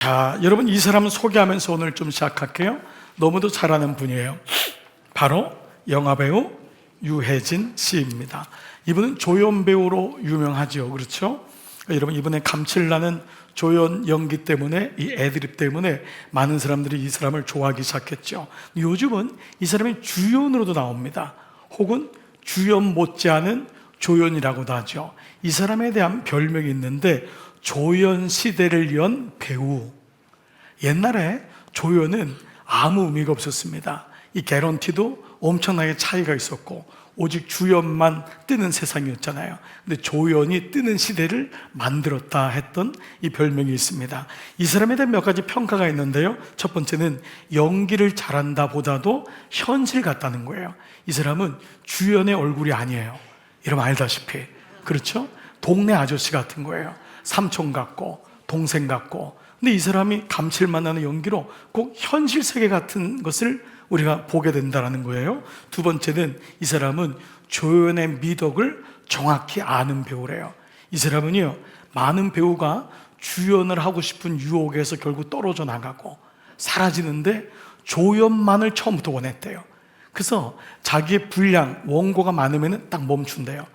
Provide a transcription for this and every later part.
자, 여러분, 이 사람을 소개하면서 오늘 좀 시작할게요. 너무도 잘 아는 분이에요. 바로 영화배우 유해진 씨입니다. 이분은 조연 배우로 유명하죠. 그렇죠? 여러분, 이번에 감칠나는 조연 연기 때문에, 이 애드립 때문에 많은 사람들이 이 사람을 좋아하기 시작했죠. 요즘은 이 사람이 주연으로도 나옵니다. 혹은 주연 못지않은 조연이라고도 하죠. 이 사람에 대한 별명이 있는데 조연 시대를 연 배우. 옛날에 조연은 아무 의미가 없었습니다. 이 개런티도 엄청나게 차이가 있었고 오직 주연만 뜨는 세상이었잖아요. 근데 조연이 뜨는 시대를 만들었다 했던 이 별명이 있습니다. 이 사람에 대한 몇 가지 평가가 있는데요. 첫 번째는 연기를 잘한다 보다도 현실 같다는 거예요. 이 사람은 주연의 얼굴이 아니에요. 여러분 알다시피, 그렇죠? 동네 아저씨 같은 거예요. 삼촌 같고 동생 같고. 근데 이 사람이 감칠맛 나는 연기로 꼭 현실 세계 같은 것을 우리가 보게 된다는 거예요. 두 번째는 이 사람은 조연의 미덕을 정확히 아는 배우래요. 이 사람은요, 많은 배우가 주연을 하고 싶은 유혹에서 결국 떨어져 나가고 사라지는데 조연만을 처음부터 원했대요. 그래서 자기의 분량, 원고가 많으면 딱 멈춘대요.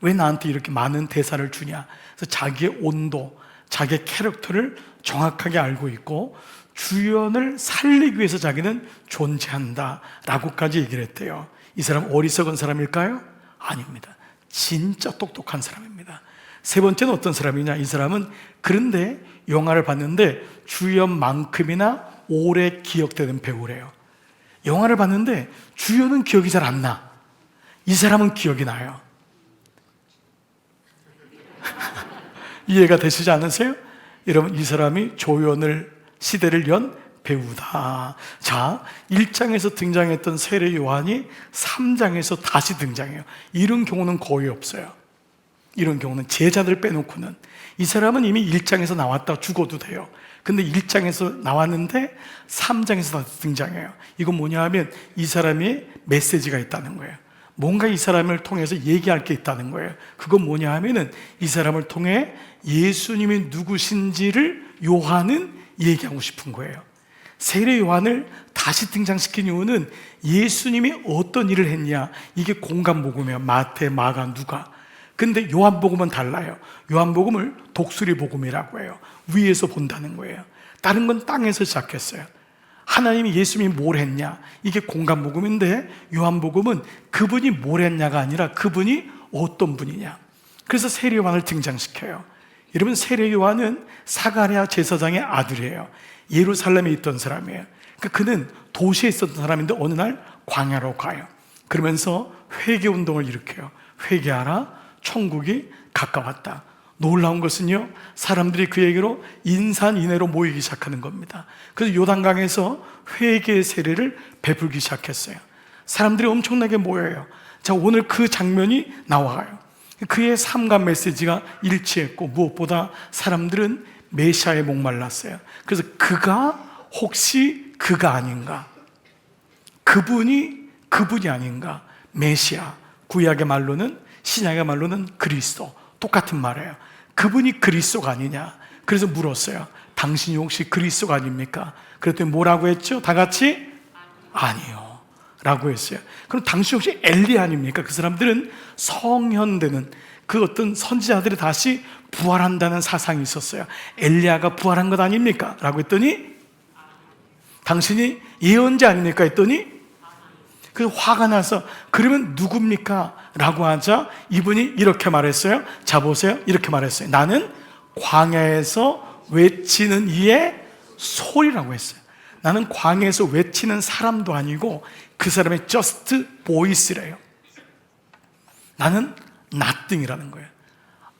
왜 나한테 이렇게 많은 대사를 주냐. 그래서 자기의 온도, 자기의 캐릭터를 정확하게 알고 있고 주연을 살리기 위해서 자기는 존재한다 라고까지 얘기를 했대요. 이 사람 어리석은 사람일까요? 아닙니다. 진짜 똑똑한 사람입니다. 세 번째는 어떤 사람이냐. 이 사람은 그런데 영화를 봤는데 주연만큼이나 오래 기억되는 배우래요. 영화를 봤는데 주연은 기억이 잘 안 나. 이 사람은 기억이 나요. 이해가 되시지 않으세요? 여러분, 이 사람이 조연을 시대를 연 배우다. 자, 1장에서 등장했던 세례 요한이 3장에서 다시 등장해요. 이런 경우는 거의 없어요. 이런 경우는 제자들 빼놓고는. 이 사람은 이미 1장에서 나왔다 죽어도 돼요. 근데 1장에서 나왔는데 3장에서 다시 등장해요. 이건 뭐냐 하면 이 사람이 메시지가 있다는 거예요. 뭔가 이 사람을 통해서 얘기할 게 있다는 거예요. 그건 뭐냐 하면은 이 사람을 통해 예수님이 누구신지를 요한은 얘기하고 싶은 거예요. 세례 요한을 다시 등장시킨 이유는 예수님이 어떤 일을 했냐, 이게 공간복음이에요. 마태, 마가, 누가. 근데 요한복음은 달라요. 요한복음을 독수리 복음이라고 해요. 위에서 본다는 거예요. 다른 건 땅에서 시작했어요. 하나님이 예수님이 뭘 했냐, 이게 공간복음인데 요한복음은 그분이 뭘 했냐가 아니라 그분이 어떤 분이냐. 그래서 세례 요한을 등장시켜요. 여러분, 세례 요한은 사가랴 제사장의 아들이에요. 예루살렘에 있던 사람이에요. 그러니까 그는 도시에 있었던 사람인데 어느 날 광야로 가요. 그러면서 회개운동을 일으켜요. 회개하라, 천국이 가까웠다. 놀라운 것은요, 사람들이 그에게로 인산인해로 모이기 시작하는 겁니다. 그래서 요단강에서 회개의 세례를 베풀기 시작했어요. 사람들이 엄청나게 모여요. 자, 오늘 그 장면이 나와요. 그의 삶과 메시지가 일치했고 무엇보다 사람들은 메시아에 목말랐어요. 그래서 그가 혹시 그가 아닌가, 그분이 아닌가. 메시아, 구약의 말로는, 신약의 말로는 그리스도, 똑같은 말이에요. 그분이 그리스도가 아니냐. 그래서 물었어요. 당신이 혹시 그리스도가 아닙니까? 그랬더니 뭐라고 했죠? 다 같이 아니요 라고 했어요. 그럼 당신 혹시 엘리야 아닙니까? 그 사람들은 성현되는 그 어떤 선지자들이 다시 부활한다는 사상이 있었어요. 엘리야가 부활한 것 아닙니까? 라고 했더니 당신이 예언자 아닙니까? 했더니 그래서 화가 나서 그러면 누굽니까? 라고 하자 이분이 이렇게 말했어요. 자, 보세요. 이렇게 말했어요. 나는 광야에서 외치는 이의 소리라고 했어요. 나는 광야에서 외치는 사람도 아니고 그 사람의 just voice래요. 나는 nothing이라는 거예요.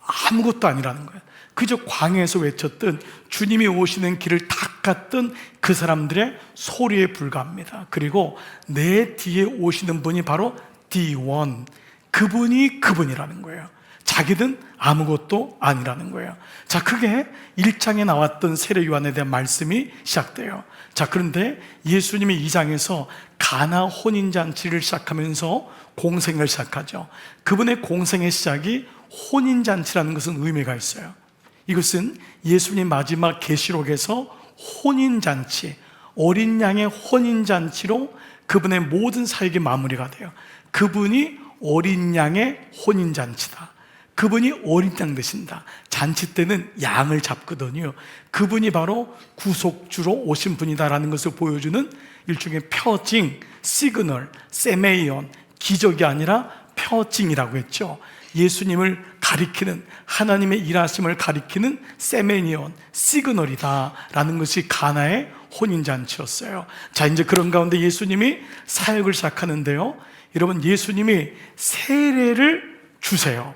아무것도 아니라는 거예요. 그저 광야에서 외쳤던 주님이 오시는 길을 닦았던 그 사람들의 소리에 불과합니다. 그리고 내 뒤에 오시는 분이 바로 the one, 그분이 그분이라는 거예요. 자기는 아무것도 아니라는 거예요. 자, 그게 1장에 나왔던 세례 요한에 대한 말씀이 시작돼요. 자, 그런데 예수님이 2장에서 가나 혼인잔치를 시작하면서 공생을 시작하죠. 그분의 공생의 시작이 혼인잔치라는 것은 의미가 있어요. 이것은 예수님 마지막 계시록에서 혼인잔치, 어린 양의 혼인잔치로 그분의 모든 사역이 마무리가 돼요. 그분이 어린 양의 혼인잔치다. 그분이 어린 양 되신다. 잔치 때는 양을 잡거든요. 그분이 바로 구속주로 오신 분이다라는 것을 보여주는 일종의 표징, 시그널, 세메이온, 기적이 아니라 표징이라고 했죠. 예수님을 가리키는, 하나님의 일하심을 가리키는 세메니온, 시그널이다라는 것이 가나의 혼인잔치였어요. 자, 이제 그런 가운데 예수님이 사역을 시작하는데요, 여러분, 예수님이 세례를 주세요.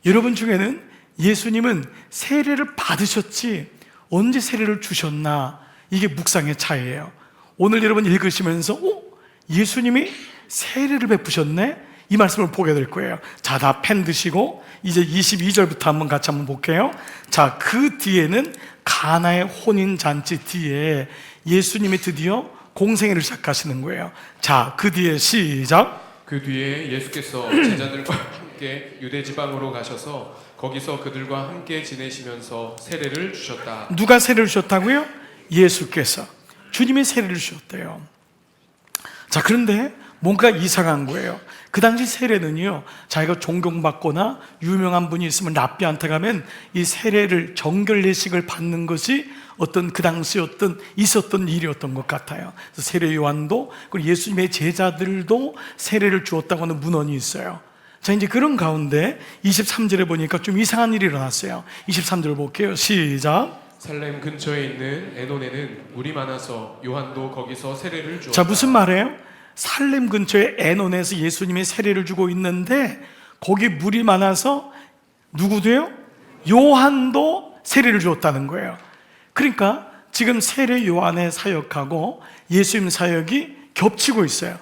여러분 중에는 예수님은 세례를 받으셨지 언제 세례를 주셨나, 이게 묵상의 차이예요. 오늘 여러분 읽으시면서 예수님이 세례를 베푸셨네? 이 말씀을 보게 될 거예요. 자, 다 펜 드시고 이제 22절부터 한번 같이 한번 볼게요. 자, 그 뒤에는 가나의 혼인잔치 뒤에 예수님이 드디어 공생애를 시작하시는 거예요. 자, 그 뒤에 시작. 그 뒤에 예수께서 제자들과 함께 유대 지방으로 가셔서 거기서 그들과 함께 지내시면서 세례를 주셨다. 누가 세례를 주셨다고요? 예수께서. 주님이 세례를 주셨대요. 자, 그런데 뭔가 이상한 거예요. 그 당시 세례는요, 자기가 존경받거나 유명한 분이 있으면 랍비한테 가면 이 세례를, 정결 예식을 받는 것이 어떤 그 당시 어떤 있었던 일이었던 것 같아요. 그래서 세례 요한도, 그리고 예수님의 제자들도 세례를 주었다고 하는 문헌이 있어요. 자, 이제 그런 가운데 23절에 보니까 좀 이상한 일이 일어났어요. 23절 볼게요. 시작. 살렘 근처에 있는 에논에는 물이 많아서 요한도 거기서 세례를 주었다. 자, 무슨 말이에요? 살렘 근처에 에논에서 예수님이 세례를 주고 있는데 거기 물이 많아서 누구도요? 요한도 세례를 주었다는 거예요. 그러니까 지금 세례 요한의 사역하고 예수님 사역이 겹치고 있어요.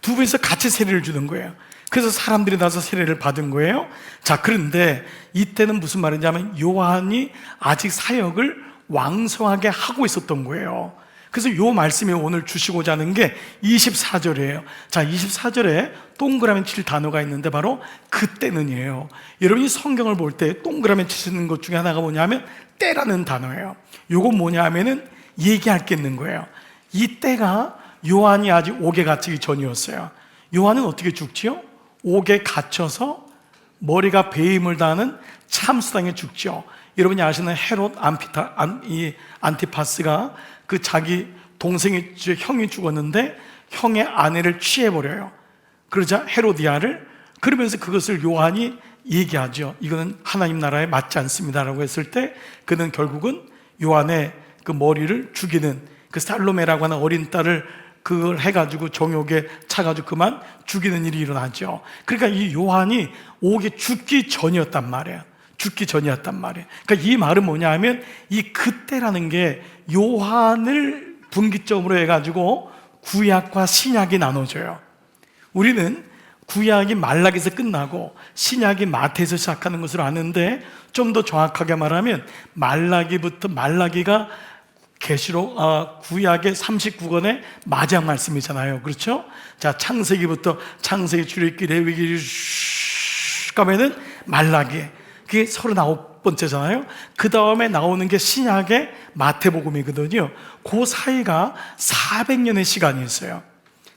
두 분이서 같이 세례를 주는 거예요. 그래서 사람들이 나서 세례를 받은 거예요. 자, 그런데 이때는 무슨 말이냐면 요한이 아직 사역을 왕성하게 하고 있었던 거예요. 그래서 요 말씀이 오늘 주시고자 하는 게 24절이에요. 자, 24절에 동그라미 칠 단어가 있는데 바로 그때는이에요. 여러분이 성경을 볼 때 동그라미 치시는 것 중에 하나가 뭐냐면 때라는 단어예요. 요건 뭐냐 하면은 얘기할 게 있는 거예요. 이 때가 요한이 아직 옥에 갇히기 전이었어요. 요한은 어떻게 죽지요? 옥에 갇혀서 머리가 배임을 당하는 참수당에 죽죠. 여러분이 아시는 헤롯 안티파스가 그 자기 동생이, 형이 죽었는데 형의 아내를 취해버려요. 그러자 헤로디아를, 그러면서 그것을 요한이 얘기하죠. 이거는 하나님 나라에 맞지 않습니다라고 했을 때 그는 결국은 요한의 그 머리를 죽이는, 그 살로메라고 하는 어린 딸을 그걸 해가지고 정욕에 차가지고 그만 죽이는 일이 일어나죠. 그러니까 이 요한이 옥에 죽기 전이었단 말이에요. 죽기 전이었단 말이에요. 그러니까 이 말은 뭐냐 하면 이 그때라는 게 요한을 분기점으로 해가지고 구약과 신약이 나눠져요. 우리는 구약이 말라기에서 끝나고 신약이 마태에서 시작하는 것으로 아는데, 좀 더 정확하게 말하면 말라기가 계시록 구약의 39권의 마지막 말씀이잖아요. 그렇죠? 자, 창세기부터 창세기, 출애굽기, 레위기 가면은 말라기, 그게 39번째잖아요. 그 다음에 나오는 게 신약의 마태복음이거든요. 그 사이가 400년의 시간이 있어요.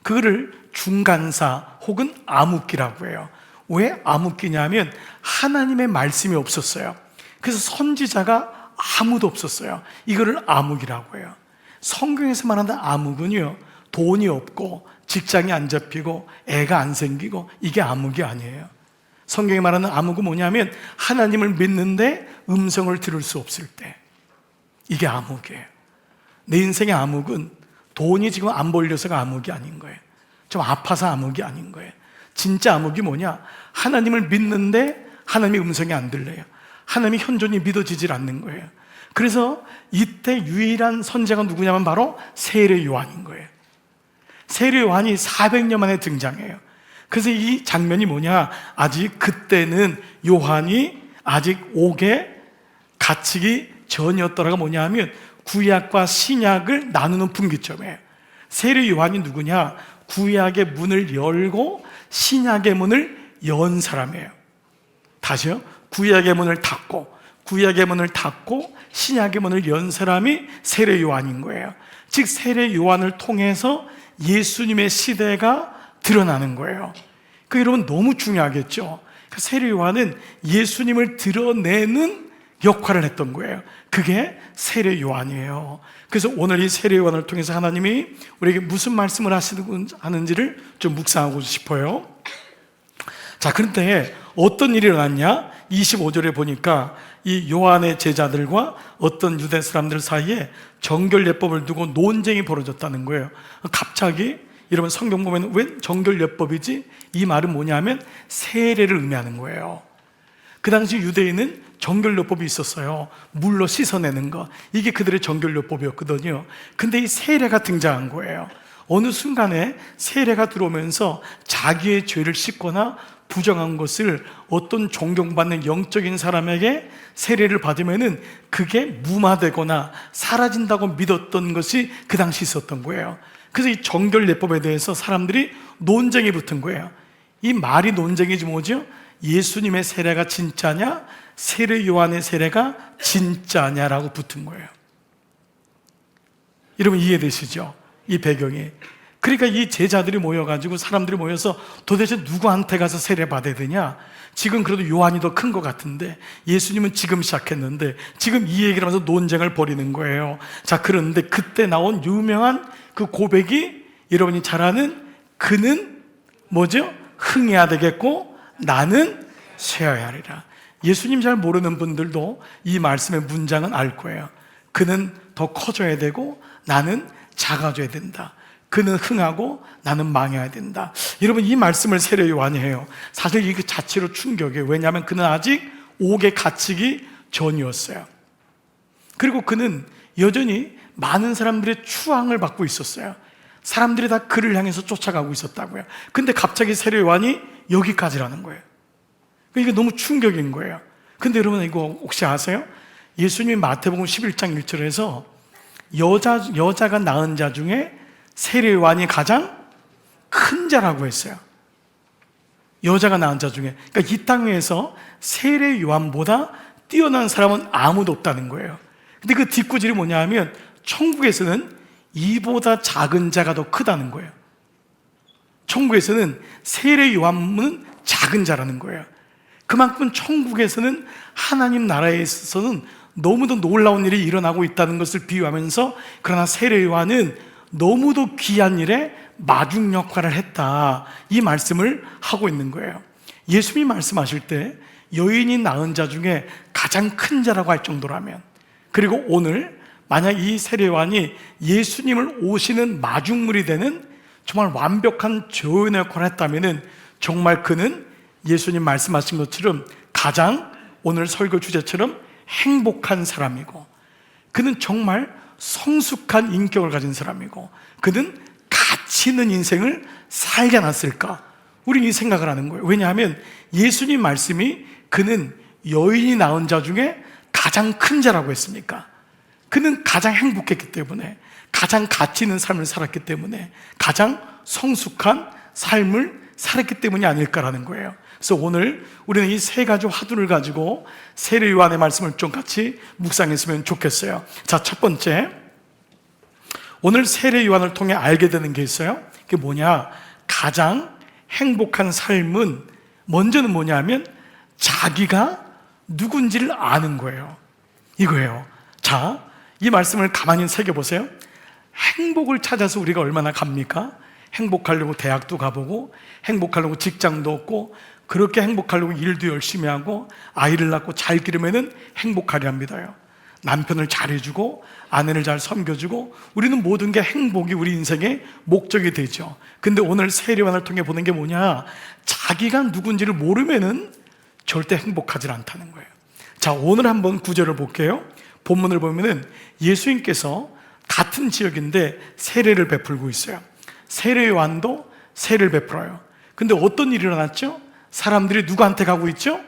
그거를 중간사 혹은 암흑기라고 해요. 왜 암흑기냐면 하나님의 말씀이 없었어요. 그래서 선지자가 아무도 없었어요. 이거를 암흑이라고 해요. 성경에서 말하는 암흑은요, 돈이 없고 직장이 안 잡히고 애가 안 생기고 이게 암흑이 아니에요. 성경이 말하는 암흑은 뭐냐면 하나님을 믿는데 음성을 들을 수 없을 때, 이게 암흑이에요. 내 인생의 암흑은 돈이 지금 안 벌려서가 암흑이 아닌 거예요. 좀 아파서 암흑이 아닌 거예요. 진짜 암흑이 뭐냐? 하나님을 믿는데 하나님의 음성이 안 들려요. 하나님의 현존이 믿어지질 않는 거예요. 그래서 이때 유일한 선지자가 누구냐면 바로 세례 요한인 거예요. 세례 요한이 400년 만에 등장해요. 그래서 이 장면이 뭐냐? 아직 그때는 요한이 아직 옥에 갇히기 전이었더라가 뭐냐 하면 구약과 신약을 나누는 분기점이에요. 세례 요한이 누구냐? 구약의 문을 열고 신약의 문을 연 사람이에요. 다시요? 구약의 문을 닫고 구약의 문을 닫고 신약의 문을 연 사람이 세례 요한인 거예요. 즉 세례 요한을 통해서 예수님의 시대가 드러나는 거예요. 그 여러분 너무 중요하겠죠. 세례 요한은 예수님을 드러내는 역할을 했던 거예요. 그게 세례 요한이에요. 그래서 오늘 이 세례 요한을 통해서 하나님이 우리에게 무슨 말씀을 하는지를 좀 묵상하고 싶어요. 자, 그런데 어떤 일이 일어났냐? 25절에 보니까 이 요한의 제자들과 어떤 유대 사람들 사이에 정결예법을 두고 논쟁이 벌어졌다는 거예요. 갑자기 여러분 성경 보면 왜 정결예법이지? 이 말은 뭐냐면 세례를 의미하는 거예요. 그 당시 유대인은 정결요법이 있었어요. 물로 씻어내는 거. 이게 그들의 정결요법이었거든요. 근데 이 세례가 등장한 거예요. 어느 순간에 세례가 들어오면서 자기의 죄를 씻거나 부정한 것을 어떤 존경받는 영적인 사람에게 세례를 받으면은 그게 무마되거나 사라진다고 믿었던 것이 그 당시 있었던 거예요. 그래서 이 정결예법에 대해서 사람들이 논쟁이 붙은 거예요. 이 말이 논쟁이지 뭐죠? 예수님의 세례가 진짜냐? 세례 요한의 세례가 진짜냐라고 붙은 거예요. 여러분 이해되시죠? 이 배경이. 그러니까 이 제자들이 모여가지고 사람들이 모여서 도대체 누구한테 가서 세례 받아야 되냐? 지금 그래도 요한이 더 큰 것 같은데 예수님은 지금 시작했는데 지금 이 얘기를 하면서 논쟁을 벌이는 거예요. 자, 그런데 그때 나온 유명한 그 고백이 여러분이 잘 아는 그는 뭐죠? 흥해야 되겠고 나는 쇠어야 하리라. 예수님 잘 모르는 분들도 이 말씀의 문장은 알 거예요. 그는 더 커져야 되고 나는 작아져야 된다. 그는 흥하고 나는 망해야 된다. 여러분 이 말씀을 세례 요한이 해요. 사실 이게 자체로 충격이에요. 왜냐하면 그는 아직 옥에 갇히기 전이었어요. 그리고 그는 여전히 많은 사람들의 추앙을 받고 있었어요. 사람들이 다 그를 향해서 쫓아가고 있었다고요. 근데 갑자기 세례 요한이 여기까지라는 거예요. 이게 너무 충격인 거예요. 근데 여러분 이거 혹시 아세요? 예수님이 마태복음 11장 1절에서 여자가 낳은 자 중에 세례 요한이 가장 큰 자라고 했어요. 여자가 낳은 자 중에. 그러니까 이 땅 위에서 세례 요한보다 뛰어난 사람은 아무도 없다는 거예요. 근데 그 뒷구질이 뭐냐 하면 천국에서는 이보다 작은 자가 더 크다는 거예요. 천국에서는 세례 요한은 작은 자라는 거예요. 그만큼 천국에서는 하나님 나라에 있어서는 너무도 놀라운 일이 일어나고 있다는 것을 비유하면서 그러나 세례 요한은 너무도 귀한 일에 마중 역할을 했다, 이 말씀을 하고 있는 거예요. 예수님이 말씀하실 때 여인이 낳은 자 중에 가장 큰 자라고 할 정도라면, 그리고 오늘 만약 이 세례 요한이 예수님을 오시는 마중물이 되는 정말 완벽한 조연의 역할을 했다면 정말 그는 예수님 말씀하신 것처럼 가장 오늘 설교 주제처럼 행복한 사람이고, 그는 정말 성숙한 인격을 가진 사람이고, 그는 가치 있는 인생을 살지 않았을까? 우리는 이 생각을 하는 거예요. 왜냐하면 예수님 말씀이 그는 여인이 낳은 자 중에 가장 큰 자라고 했으니까. 그는 가장 행복했기 때문에, 가장 가치 있는 삶을 살았기 때문에, 가장 성숙한 삶을 살았기 때문이 아닐까라는 거예요. 그래서 오늘 우리는 이 세 가지 화두를 가지고 세례 요한의 말씀을 좀 같이 묵상했으면 좋겠어요. 자, 첫 번째, 오늘 세례 요한을 통해 알게 되는 게 있어요. 그게 뭐냐? 가장 행복한 삶은 먼저는 뭐냐면 자기가 누군지를 아는 거예요. 이거예요. 자, 이 말씀을 가만히 새겨보세요. 행복을 찾아서 우리가 얼마나 갑니까? 행복하려고 대학도 가보고, 행복하려고 직장도 얻고, 그렇게 행복하려고 일도 열심히 하고, 아이를 낳고 잘 기르면은 행복하려 합니다요. 남편을 잘해주고 아내를 잘 섬겨주고, 우리는 모든 게 행복이 우리 인생의 목적이 되죠. 근데 오늘 세례 요한을 통해 보는 게 뭐냐? 자기가 누군지를 모르면은 절대 행복하지 않다는 거예요. 자, 오늘 한번 구절을 볼게요. 본문을 보면은 예수님께서 같은 지역인데 세례를 베풀고 있어요. 세례 요한도 세례를 베풀어요. 근데 어떤 일이 일어났죠? 사람들이 누구한테 가고 있죠?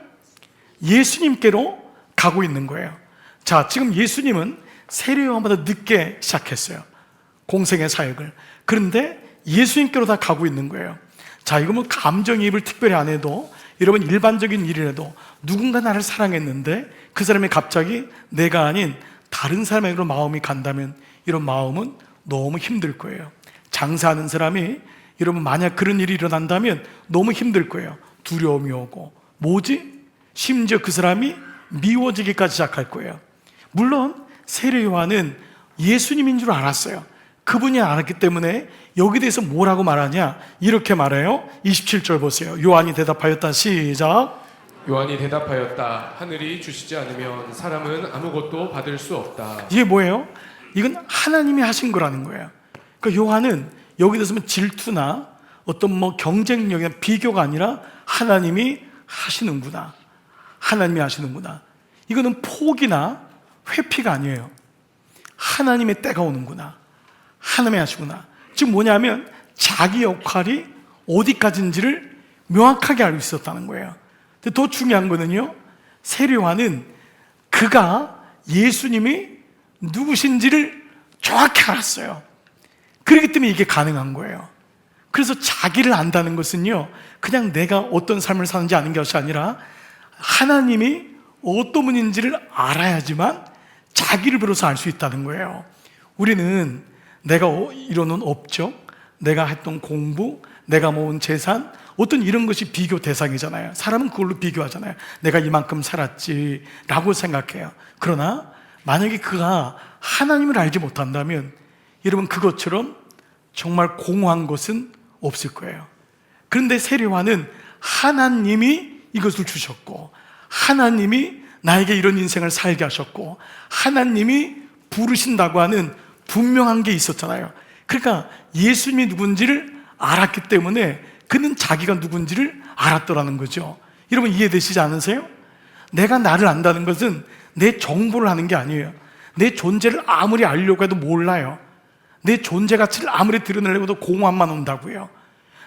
예수님께로 가고 있는 거예요. 자, 지금 예수님은 세례 요한보다 늦게 시작했어요, 공생의 사역을. 그런데 예수님께로 다 가고 있는 거예요. 자, 이거 뭐 감정이입을 특별히 안 해도 여러분, 일반적인 일이라도 누군가 나를 사랑했는데 그 사람이 갑자기 내가 아닌 다른 사람에게로 마음이 간다면 이런 마음은 너무 힘들 거예요. 장사하는 사람이 여러분 만약 그런 일이 일어난다면 너무 힘들 거예요. 두려움이 오고 뭐지? 심지어 그 사람이 미워지기까지 시작할 거예요. 물론 세례 요한은 예수님인 줄 알았어요. 그분이 알았기 때문에 여기 대해서 뭐라고 말하냐? 이렇게 말해요. 27절 보세요. 요한이 대답하였다. 시작. 요한이 대답하였다. 하늘이 주시지 않으면 사람은 아무것도 받을 수 없다. 이게 뭐예요? 이건 하나님이 하신 거라는 거예요. 그러니까 요한은 여기 대해서 질투나 어떤 경쟁력이나 비교가 아니라 하나님이 하시는구나. 하나님이 하시는구나. 이거는 포기나 회피가 아니에요. 하나님의 때가 오는구나. 하나님이 하시구나. 즉 뭐냐면 자기 역할이 어디까지인지를 명확하게 알고 있었다는 거예요. 근데 더 중요한 거는요, 세례 요한은 그가 예수님이 누구신지를 정확히 알았어요. 그렇기 때문에 이게 가능한 거예요. 그래서 자기를 안다는 것은요, 그냥 내가 어떤 삶을 사는지 아는 것이 아니라 하나님이 어떤 분인지를 알아야지만 자기를 비로소 알 수 있다는 거예요. 우리는 내가 이루는 업적, 내가 했던 공부, 내가 모은 재산, 어떤 이런 것이 비교 대상이잖아요. 사람은 그걸로 비교하잖아요. 내가 이만큼 살았지 라고 생각해요. 그러나 만약에 그가 하나님을 알지 못한다면 여러분, 그것처럼 정말 공허한 것은 없을 거예요. 그런데 세례 요한은 하나님이 이것을 주셨고, 하나님이 나에게 이런 인생을 살게 하셨고, 하나님이 부르신다고 하는 분명한 게 있었잖아요. 그러니까 예수님이 누군지를 알았기 때문에 그는 자기가 누군지를 알았더라는 거죠. 여러분, 이해되시지 않으세요? 내가 나를 안다는 것은 내 정보를 하는 게 아니에요. 내 존재를 아무리 알려고 해도 몰라요. 내 존재 가치를 아무리 드러내려고 해도 공허함만 온다고요.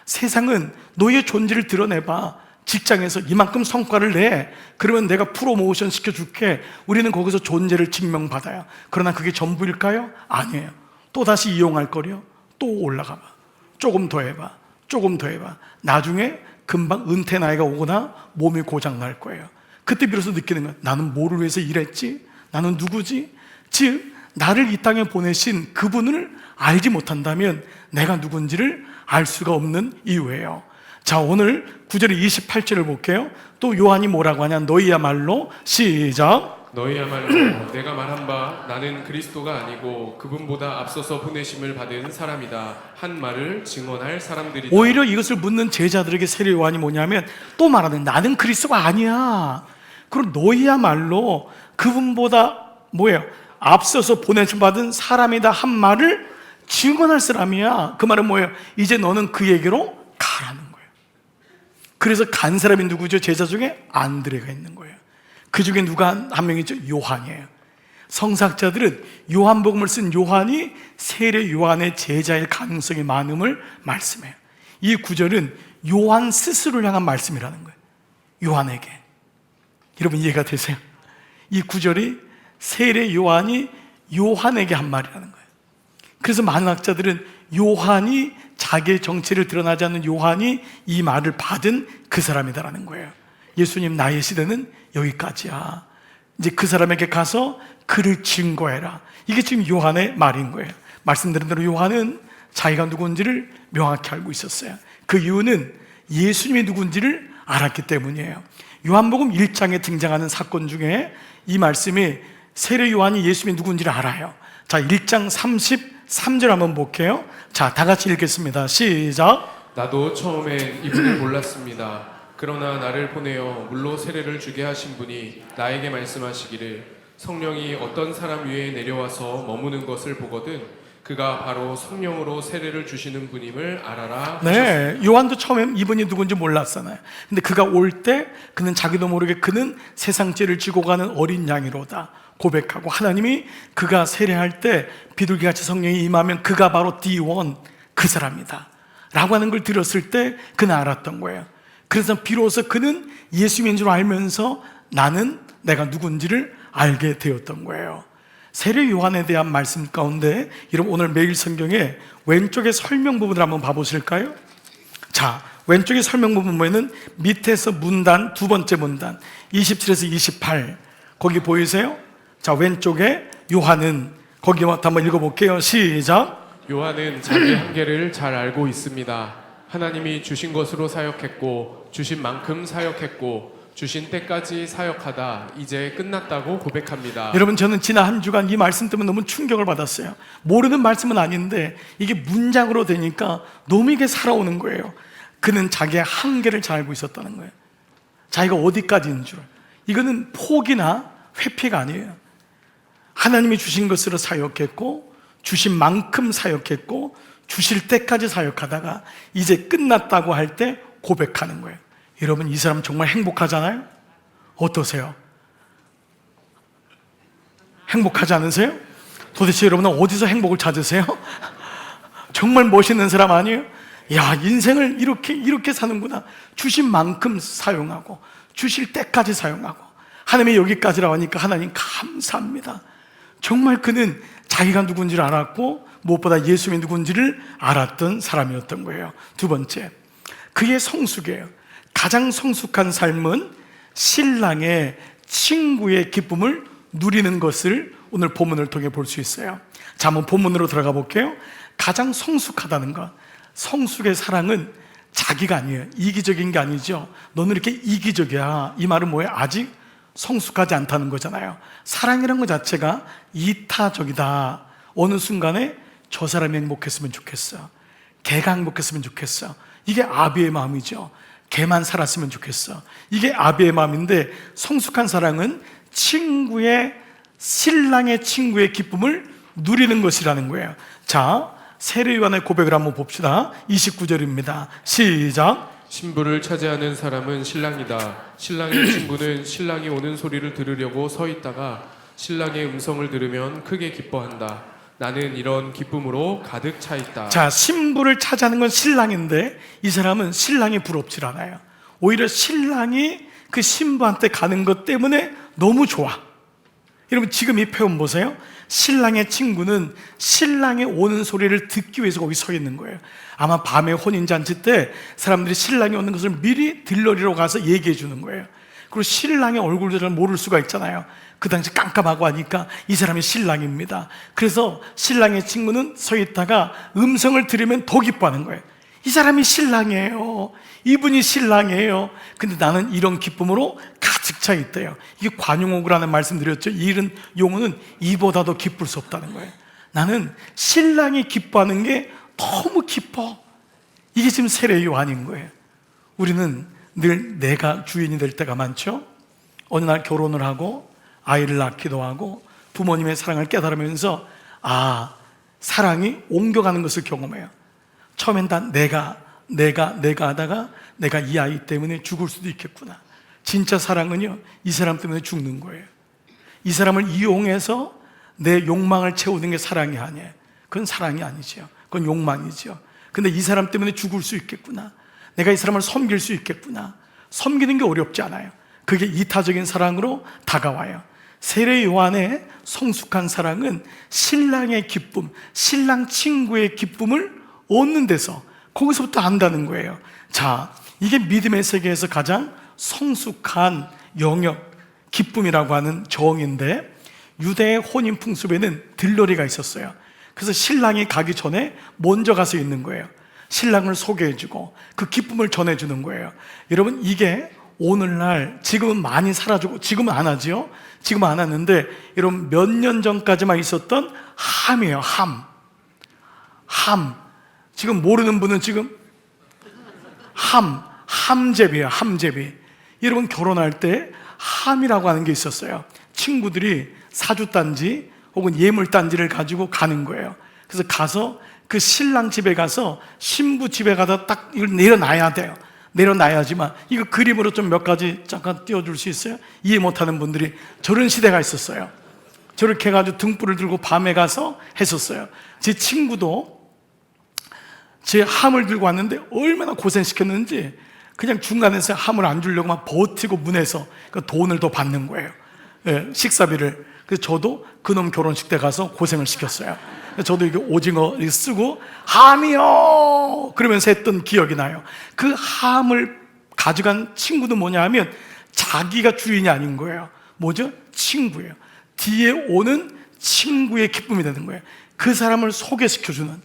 세상은 너의 존재를 드러내봐. 직장에서 이만큼 성과를 내. 그러면 내가 프로모션 시켜줄게. 우리는 거기서 존재를 증명받아요. 그러나 그게 전부일까요? 아니에요. 또다시 이용할 거려. 또 올라가봐. 조금 더 해봐. 조금 더 해봐. 나중에 금방 은퇴 나이가 오거나 몸이 고장 날 거예요. 그때 비로소 느끼는 거예요. 나는 뭐를 위해서 일했지? 나는 누구지? 즉 나를 이 땅에 보내신 그분을 알지 못한다면 내가 누군지를 알 수가 없는 이유예요. 자, 오늘 9절 28절을 볼게요. 또 요한이 뭐라고 하냐? 너희야말로, 시작. 너희야말로 내가 말한 바 나는 그리스도가 아니고 그분보다 앞서서 보내심을 받은 사람이다 한 말을 증언할 사람들이다. 오히려 이것을 묻는 제자들에게 세례 요한이 뭐냐면 또 말하는, 나는 그리스도가 아니야. 그럼 너희야말로 그분보다 뭐예요? 앞서서 보내심 받은 사람이다 한 말을 증언할 사람이야. 그 말은 뭐예요? 이제 너는 그에게로 가라는 거예요. 그래서 간 사람이 누구죠? 제자 중에 안드레가 있는 거예요. 그 중에 누가 한 명이죠? 요한이에요. 성사학자들은 요한복음을 쓴 요한이 세례 요한의 제자일 가능성이 많음을 말씀해요. 이 구절은 요한 스스로를 향한 말씀이라는 거예요. 요한에게. 여러분, 이해가 되세요? 이 구절이 세례 요한이 요한에게 한 말이라는 거예요. 그래서 많은 학자들은 요한이, 자기의 정체를 드러나지 않는 요한이 이 말을 받은 그 사람이다라는 거예요. 예수님, 나의 시대는 여기까지야. 이제 그 사람에게 가서 그를 증거해라. 이게 지금 요한의 말인 거예요. 말씀드린 대로 요한은 자기가 누군지를 명확히 알고 있었어요. 그 이유는 예수님이 누군지를 알았기 때문이에요. 요한복음 1장에 등장하는 사건 중에 이 말씀이 세례 요한이 예수님이 누군지를 알아요. 자, 1장 33절 한번 볼게요. 자, 다 같이 읽겠습니다. 시작. 나도 처음엔 이분을 몰랐습니다. 그러나 나를 보내어 물로 세례를 주게 하신 분이 나에게 말씀하시기를 성령이 어떤 사람 위에 내려와서 머무는 것을 보거든 그가 바로 성령으로 세례를 주시는 분임을 알아라. 네, 요한도 처음엔 이분이 누군지 몰랐잖아요. 근데 그가 올 때 그는 자기도 모르게 그는 세상 죄를 지고 가는 어린 양이로다 고백하고, 하나님이 그가 세례할 때 비둘기같이 성령이 임하면 그가 바로 D1, 그 사람이다 라고 하는 걸 들었을 때 그는 알았던 거예요. 그래서 비로소 그는 예수님인 줄 알면서 나는 내가 누군지를 알게 되었던 거예요. 세례 요한에 대한 말씀 가운데 여러분, 오늘 매일 성경에 왼쪽에 설명 부분을 한번 봐보실까요? 자, 왼쪽에 설명부 보면은 밑에서 문단, 두 번째 문단 27에서 28 거기 보이세요? 자, 왼쪽에 요한은 거기 한번 읽어볼게요. 시작. 요한은 자기 한계를 잘 알고 있습니다. 하나님이 주신 것으로 사역했고 주신 만큼 사역했고 주신 때까지 사역하다 이제 끝났다고 고백합니다. 여러분, 저는 지난 한 주간 이 말씀 때문에 너무 충격을 받았어요. 모르는 말씀은 아닌데 이게 문장으로 되니까 너무 이게 살아오는 거예요. 그는 자기의 한계를 잘 알고 있었다는 거예요. 자기가 어디까지인 줄. 이거는 포기나 회피가 아니에요. 하나님이 주신 것으로 사역했고 주신 만큼 사역했고 주실 때까지 사역하다가 이제 끝났다고 할 때 고백하는 거예요. 여러분, 이 사람 정말 행복하잖아요? 어떠세요? 행복하지 않으세요? 도대체 여러분은 어디서 행복을 찾으세요? 정말 멋있는 사람 아니에요? 야, 인생을 이렇게 사는구나. 주신 만큼 사용하고 주실 때까지 사용하고 하나님이 여기까지라고 하니까 하나님 감사합니다. 정말 그는 자기가 누군지를 알았고 무엇보다 예수님이 누군지를 알았던 사람이었던 거예요. 두 번째, 그의 성숙이에요. 가장 성숙한 삶은 신랑의 친구의 기쁨을 누리는 것을 오늘 본문을 통해 볼 수 있어요. 자, 한번 본문으로 들어가 볼게요. 가장 성숙하다는 것, 성숙의 사랑은 자기가 아니에요. 이기적인 게 아니죠. 너는 이렇게 이기적이야. 이 말은 뭐예요? 아직 성숙하지 않다는 거잖아요. 사랑이라는 것 자체가 이타적이다. 어느 순간에 저 사람이 행복했으면 좋겠어, 걔가 행복했으면 좋겠어. 이게 아비의 마음이죠. 걔만 살았으면 좋겠어. 이게 아비의 마음인데, 성숙한 사랑은 신랑의 친구의 기쁨을 누리는 것이라는 거예요. 자, 세례 요한의 고백을 한번 봅시다. 29절입니다. 시작. 신부를 차지하는 사람은 신랑이다. 신랑의 친구는 신랑이 오는 소리를 들으려고 서 있다가 신랑의 음성을 들으면 크게 기뻐한다. 나는 이런 기쁨으로 가득 차 있다. 자, 신부를 차지하는 건 신랑인데 이 사람은 신랑이 부럽질 않아요. 오히려 신랑이 그 신부한테 가는 것 때문에 너무 좋아. 여러분, 지금 이 표현 보세요. 신랑의 친구는 신랑이 오는 소리를 듣기 위해서 거기 서 있는 거예요. 아마 밤에 혼인잔치 때 사람들이 신랑이 오는 것을 미리 들러리로 가서 얘기해 주는 거예요. 그리고 신랑의 얼굴도 잘 모를 수가 있잖아요. 그 당시 깜깜하고 하니까 이 사람이 신랑입니다. 그래서 신랑의 친구는 서 있다가 음성을 들으면 더 기뻐하는 거예요. 이 사람이 신랑이에요. 이분이 신랑이에요. 근데 나는 이런 기쁨으로 가득 차 있대요. 이게 관용어구라는 말씀 드렸죠. 이 용어는 이보다도 기쁠 수 없다는 거예요. 나는 신랑이 기뻐하는 게 너무 기뻐. 이게 지금 세례 요한인 거예요. 우리는 늘 내가 주인이 될 때가 많죠. 어느 날 결혼을 하고 아이를 낳기도 하고 부모님의 사랑을 깨달으면서 사랑이 옮겨가는 것을 경험해요. 처음엔 다 내가 하다가 내가 이 아이 때문에 죽을 수도 있겠구나. 진짜 사랑은요, 이 사람 때문에 죽는 거예요. 이 사람을 이용해서 내 욕망을 채우는 게 사랑이 아니에요. 그건 사랑이 아니죠. 그건 욕망이죠. 근데 이 사람 때문에 죽을 수 있겠구나. 내가 이 사람을 섬길 수 있겠구나. 섬기는 게 어렵지 않아요. 그게 이타적인 사랑으로 다가와요. 세례 요한의 성숙한 사랑은 신랑의 기쁨, 신랑 친구의 기쁨을 얻는 데서 거기서부터 안다는 거예요. 자, 이게 믿음의 세계에서 가장 성숙한 영역, 기쁨이라고 하는 정인데, 유대의 혼인 풍습에는 들러리가 있었어요. 그래서 신랑이 가기 전에 먼저 가서 있는 거예요. 신랑을 소개해주고 그 기쁨을 전해주는 거예요. 여러분, 이게 오늘날 지금은 많이 사라지고 지금은 안 하지요. 지금은 안 하는데, 여러분, 몇 년 전까지만 있었던 함이에요. 함. 지금 모르는 분은 지금 함제비예요. 함제비. 여러분, 결혼할 때 함이라고 하는 게 있었어요. 친구들이 사주단지 혹은 예물단지를 가지고 가는 거예요. 그래서 가서 그 신랑 집에 가서 신부 집에 가서 딱 이걸 내려놔야 돼요. 내려놔야지만. 이거 그림으로 좀 몇 가지 잠깐 띄워줄 수 있어요? 이해 못하는 분들이. 저런 시대가 있었어요. 저렇게 해가지고 등불을 들고 밤에 가서 했었어요. 제 친구도 제 함을 들고 왔는데 얼마나 고생시켰는지 그냥 중간에서 함을 안 주려고 막 버티고 문에서 그 돈을 더 받는 거예요. 식사비를. 그래서 저도 그놈 결혼식 때 가서 고생을 시켰어요. 저도 이게 오징어 쓰고 함이요 그러면서 했던 기억이 나요. 그 함을 가져간 친구는 뭐냐 하면 자기가 주인이 아닌 거예요. 뭐죠? 친구예요. 뒤에 오는 친구의 기쁨이 되는 거예요. 그 사람을 소개시켜주는.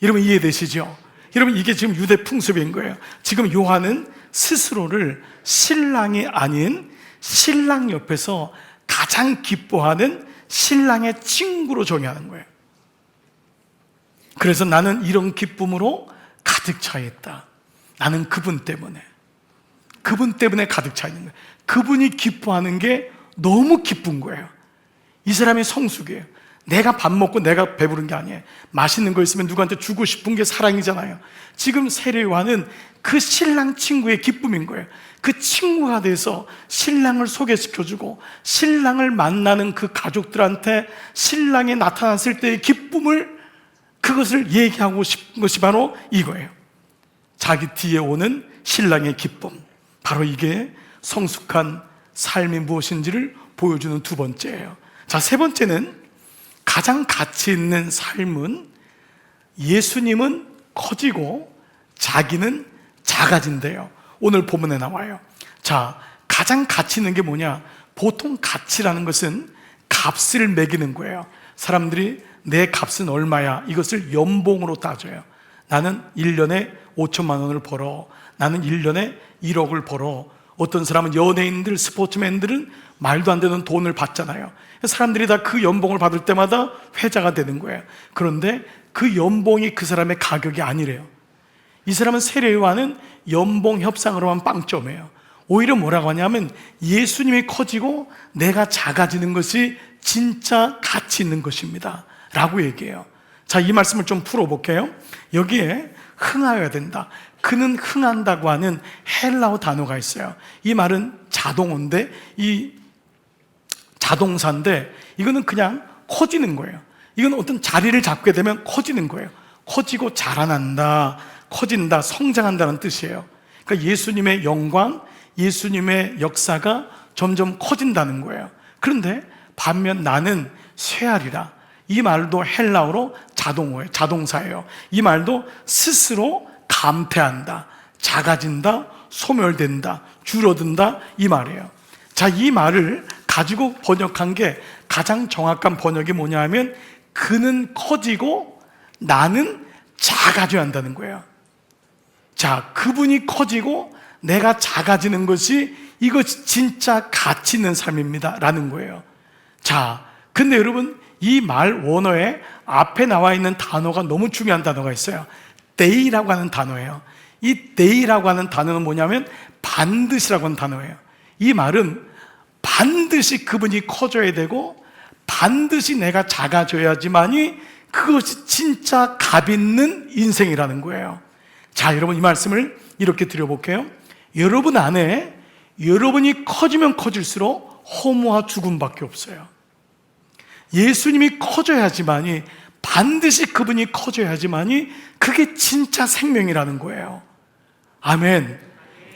여러분 이해되시죠? 여러분 이게 지금 유대 풍습인 거예요. 지금 요한은 스스로를 신랑이 아닌 신랑 옆에서 가장 기뻐하는 신랑의 친구로 정의하는 거예요. 그래서 나는 이런 기쁨으로 가득 차 있다. 나는 그분 때문에 가득 차 있는 거예요. 그분이 기뻐하는 게 너무 기쁜 거예요. 이 사람이 성숙이에요. 내가 밥 먹고 내가 배부른 게 아니에요. 맛있는 거 있으면 누구한테 주고 싶은 게 사랑이잖아요. 지금 세례 요한은 그 신랑 친구의 기쁨인 거예요. 그 친구가 돼서 신랑을 소개시켜주고 신랑을 만나는 그 가족들한테 신랑이 나타났을 때의 기쁨을, 그것을 얘기하고 싶은 것이 바로 이거예요. 자기 뒤에 오는 신랑의 기쁨. 바로 이게 성숙한 삶이 무엇인지를 보여주는 두 번째예요. 자, 세 번째는, 가장 가치 있는 삶은 예수님은 커지고 자기는 작아진대요. 오늘 본문에 나와요. 자, 가장 가치 있는 게 뭐냐? 보통 가치라는 것은 값을 매기는 거예요. 사람들이 내 값은 얼마야? 이것을 연봉으로 따져요. 나는 1년에 5천만 원을 벌어. 나는 1년에 1억을 벌어. 어떤 사람은 연예인들, 스포츠맨들은 말도 안 되는 돈을 받잖아요. 사람들이 다 그 연봉을 받을 때마다 회자가 되는 거예요. 그런데 그 연봉이 그 사람의 가격이 아니래요. 이 사람은 세례 요한은 연봉 협상으로만 빵점이에요. 오히려 뭐라고 하냐면 예수님이 커지고 내가 작아지는 것이 진짜 가치 있는 것입니다 라고 얘기해요. 자, 이 말씀을 좀 풀어볼게요. 여기에 흥하여야 된다, 그는 흥한다고 하는 헬라어 단어가 있어요. 이 말은 자동어인데, 이 자동사인데 이거는 그냥 커지는 거예요. 이건 어떤 자리를 잡게 되면 커지는 거예요. 커지고 자라난다, 커진다, 성장한다는 뜻이에요. 그러니까 예수님의 영광, 예수님의 역사가 점점 커진다는 거예요. 그런데 반면 나는 쇠하리라, 이 말도 헬라어로 자동어예요. 자동사예요. 이 말도 스스로 감퇴한다, 작아진다, 소멸된다, 줄어든다, 이 말이에요. 자, 이 말을 가지고 번역한 게 가장 정확한 번역이 뭐냐 하면 그는 커지고 나는 작아져야 한다는 거예요. 자, 그분이 커지고 내가 작아지는 것이, 이것이 진짜 가치 있는 삶입니다 라는 거예요. 자, 근데 여러분 이 말 원어에 앞에 나와 있는 단어가 너무 중요한 단어가 있어요. day라고 하는 단어예요. 이 day라고 하는 단어는 뭐냐면 반드시라고 하는 단어예요. 이 말은 반드시 그분이 커져야 되고 반드시 내가 작아져야지만이 그것이 진짜 값 있는 인생이라는 거예요. 자, 여러분 이 말씀을 이렇게 드려볼게요. 여러분 안에 여러분이 커지면 커질수록 허무와 죽음밖에 없어요. 예수님이 커져야지만이, 반드시 그분이 커져야지만이 그게 진짜 생명이라는 거예요. 아멘.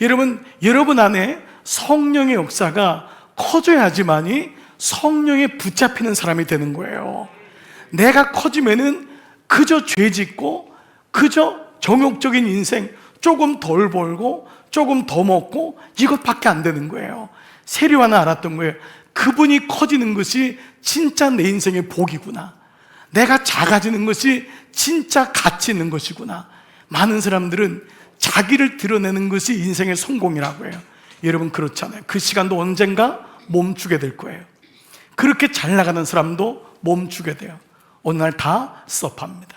여러분 안에 성령의 역사가 커져야지만이 성령에 붙잡히는 사람이 되는 거예요. 내가 커지면은 그저 죄 짓고 그저 정욕적인 인생, 조금 덜 벌고 조금 더 먹고 이것밖에 안 되는 거예요. 세례 요한은 알았던 거예요. 그분이 커지는 것이 진짜 내 인생의 복이구나. 내가 작아지는 것이 진짜 가치 있는 것이구나. 많은 사람들은 자기를 드러내는 것이 인생의 성공이라고 해요. 여러분 그렇잖아요. 그 시간도 언젠가 멈추게 될 거예요. 그렇게 잘 나가는 사람도 멈추게 돼요. 어느 날 다 스톱합니다.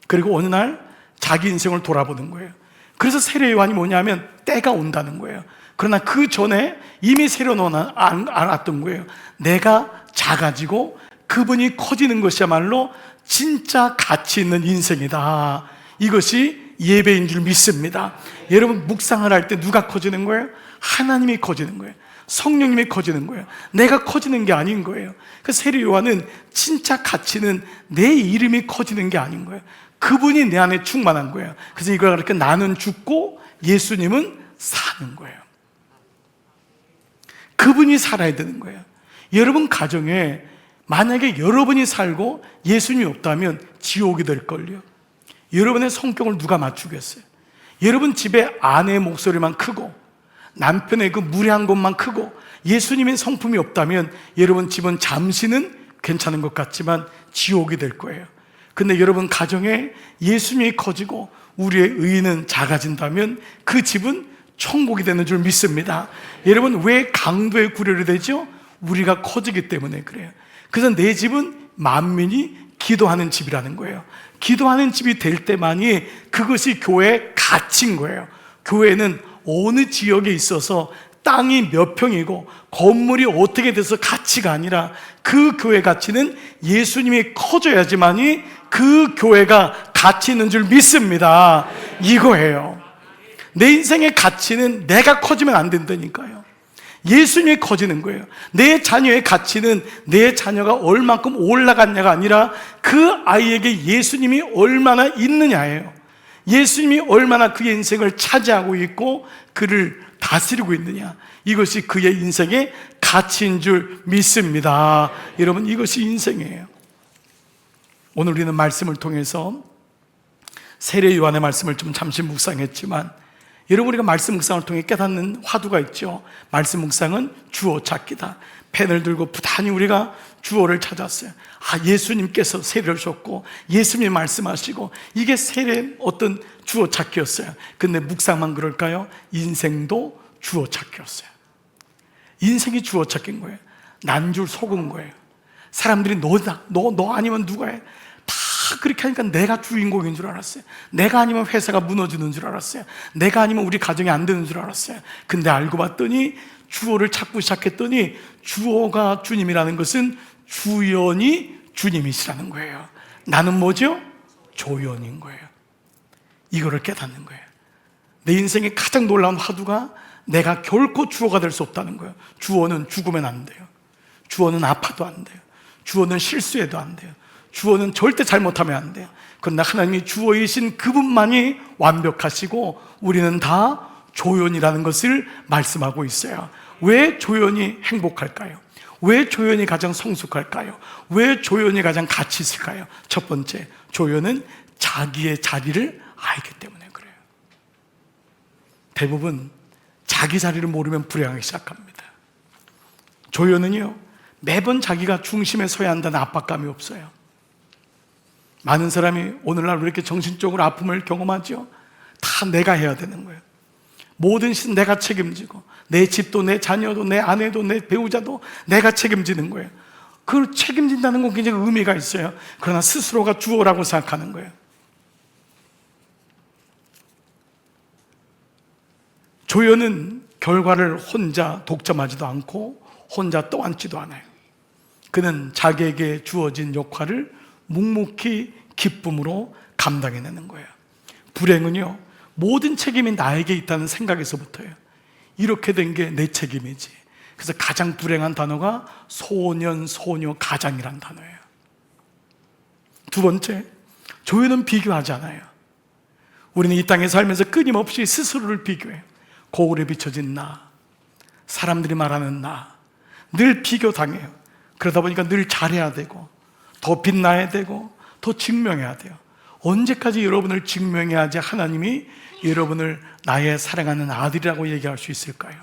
그리고 어느 날 자기 인생을 돌아보는 거예요. 그래서 세례 요한이 뭐냐면 때가 온다는 거예요. 그러나 그 전에 이미 세례 요한은 알았던 거예요. 내가 작아지고 그분이 커지는 것이야말로 진짜 가치 있는 인생이다. 이것이 예배인 줄 믿습니다. 여러분 묵상을 할 때 누가 커지는 거예요? 하나님이 커지는 거예요. 성령님이 커지는 거예요. 내가 커지는 게 아닌 거예요. 그 세례 요한은 진짜 가치는 내 이름이 커지는 게 아닌 거예요. 그분이 내 안에 충만한 거예요. 그래서 이걸 그렇게 나는 죽고 예수님은 사는 거예요. 그분이 살아야 되는 거예요. 여러분 가정에 만약에 여러분이 살고 예수님이 없다면 지옥이 될걸요. 여러분의 성격을 누가 맞추겠어요? 여러분 집에 아내의 목소리만 크고 남편의 그 무례한 것만 크고 예수님의 성품이 없다면 여러분 집은 잠시는 괜찮은 것 같지만 지옥이 될 거예요. 근데 여러분 가정에 예수님이 커지고 우리의 의는 작아진다면 그 집은 천국이 되는 줄 믿습니다. 여러분, 왜 강도의 구별이 되죠? 우리가 커지기 때문에 그래요. 그래서 내 집은 만민이 기도하는 집이라는 거예요. 기도하는 집이 될 때만이 그것이 교회의 가치인 거예요. 교회는 어느 지역에 있어서 땅이 몇 평이고 건물이 어떻게 돼서 가치가 아니라 그 교회 가치는 예수님이 커져야지만이 그 교회가 가치 있는 줄 믿습니다. 이거예요. 내 인생의 가치는 내가 커지면 안 된다니까요. 예수님이 커지는 거예요. 내 자녀의 가치는 내 자녀가 얼만큼 올라갔냐가 아니라 그 아이에게 예수님이 얼마나 있느냐예요. 예수님이 얼마나 그의 인생을 차지하고 있고 그를 다스리고 있느냐, 이것이 그의 인생의 가치인 줄 믿습니다. 여러분, 이것이 인생이에요. 오늘 우리는 말씀을 통해서 세례 요한의 말씀을 좀 잠시 묵상했지만, 여러분, 우리가 말씀 묵상을 통해 깨닫는 화두가 있죠. 말씀 묵상은 주어 찾기다. 펜을 들고 부단히 우리가 주어를 찾았어요. 예수님께서 세례를 줬고 예수님이 말씀하시고, 이게 세례의 어떤 주어 찾기였어요. 근데 묵상만 그럴까요? 인생도 주어 찾기였어요. 인생이 주어 찾기인 거예요. 난 줄 속은 거예요. 사람들이 너다, 너 아니면 누가 해? 다 그렇게 하니까 내가 주인공인 줄 알았어요. 내가 아니면 회사가 무너지는 줄 알았어요. 내가 아니면 우리 가정이 안 되는 줄 알았어요. 근데 알고 봤더니 주어를 찾고 시작했더니 주어가 주님이라는 것은 주연이 주님이시라는 거예요. 나는 뭐죠? 조연인 거예요. 이거를 깨닫는 거예요. 내 인생의 가장 놀라운 화두가 내가 결코 주어가 될 수 없다는 거예요. 주어는 죽으면 안 돼요. 주어는 아파도 안 돼요. 주어는 실수해도 안 돼요. 주어는 절대 잘못하면 안 돼요. 그러나 하나님이 주어이신 그분만이 완벽하시고 우리는 다 조연이라는 것을 말씀하고 있어요. 왜 조연이 행복할까요? 왜 조연이 가장 성숙할까요? 왜 조연이 가장 가치 있을까요? 첫 번째, 조연은 자기의 자리를 알기 때문에 그래요. 대부분 자기 자리를 모르면 불행하기 시작합니다. 조연은요, 매번 자기가 중심에 서야 한다는 압박감이 없어요. 많은 사람이 오늘날 왜 이렇게 정신적으로 아픔을 경험하죠? 다 내가 해야 되는 거예요. 모든 시 내가 책임지고, 내 집도 내 자녀도 내 아내도 내 배우자도 내가 책임지는 거예요. 그걸 책임진다는 건 굉장히 의미가 있어요. 그러나 스스로가 주어라고 생각하는 거예요. 조연은 결과를 혼자 독점하지도 않고 혼자 떠안지도 않아요. 그는 자기에게 주어진 역할을 묵묵히 기쁨으로 감당해내는 거예요. 불행은요, 모든 책임이 나에게 있다는 생각에서부터예요. 이렇게 된 게 내 책임이지. 그래서 가장 불행한 단어가 소년, 소녀, 가장이란 단어예요. 두 번째, 조연은 비교하지 않아요. 우리는 이 땅에 살면서 끊임없이 스스로를 비교해요. 거울에 비춰진 나, 사람들이 말하는 나, 늘 비교당해요. 그러다 보니까 늘 잘해야 되고 더 빛나야 되고 더 증명해야 돼요. 언제까지 여러분을 증명해야지 하나님이 여러분을 나의 사랑하는 아들이라고 얘기할 수 있을까요?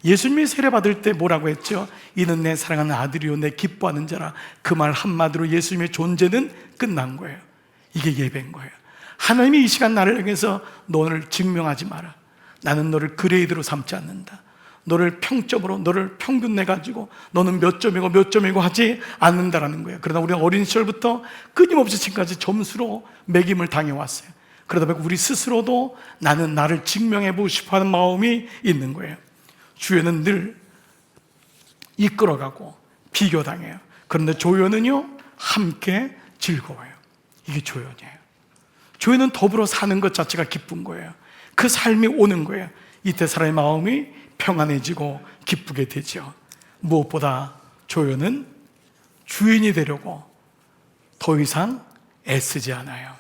예수님이 세례받을 때 뭐라고 했죠? 이는 내 사랑하는 아들이요 내 기뻐하는 자라. 그 말 한마디로 예수님의 존재는 끝난 거예요. 이게 예배인 거예요. 하나님이 이 시간 나를 향해서 너를 증명하지 마라. 나는 너를 그레이드로 삼지 않는다. 너를 평점으로, 너를 평균 내가지고 너는 몇 점이고 몇 점이고 하지 않는다라는 거예요. 그러나 우리는 어린 시절부터 끊임없이 지금까지 점수로 매김을 당해왔어요. 그러다 보니까 우리 스스로도 나는 나를 증명해보고 싶어하는 마음이 있는 거예요. 주연은 늘 이끌어가고 비교당해요. 그런데 조연은요, 함께 즐거워요. 이게 조연이에요. 조연은 더불어 사는 것 자체가 기쁜 거예요. 그 삶이 오는 거예요. 이때 사람의 마음이 평안해지고 기쁘게 되죠. 무엇보다 조연은 주인이 되려고 더 이상 애쓰지 않아요.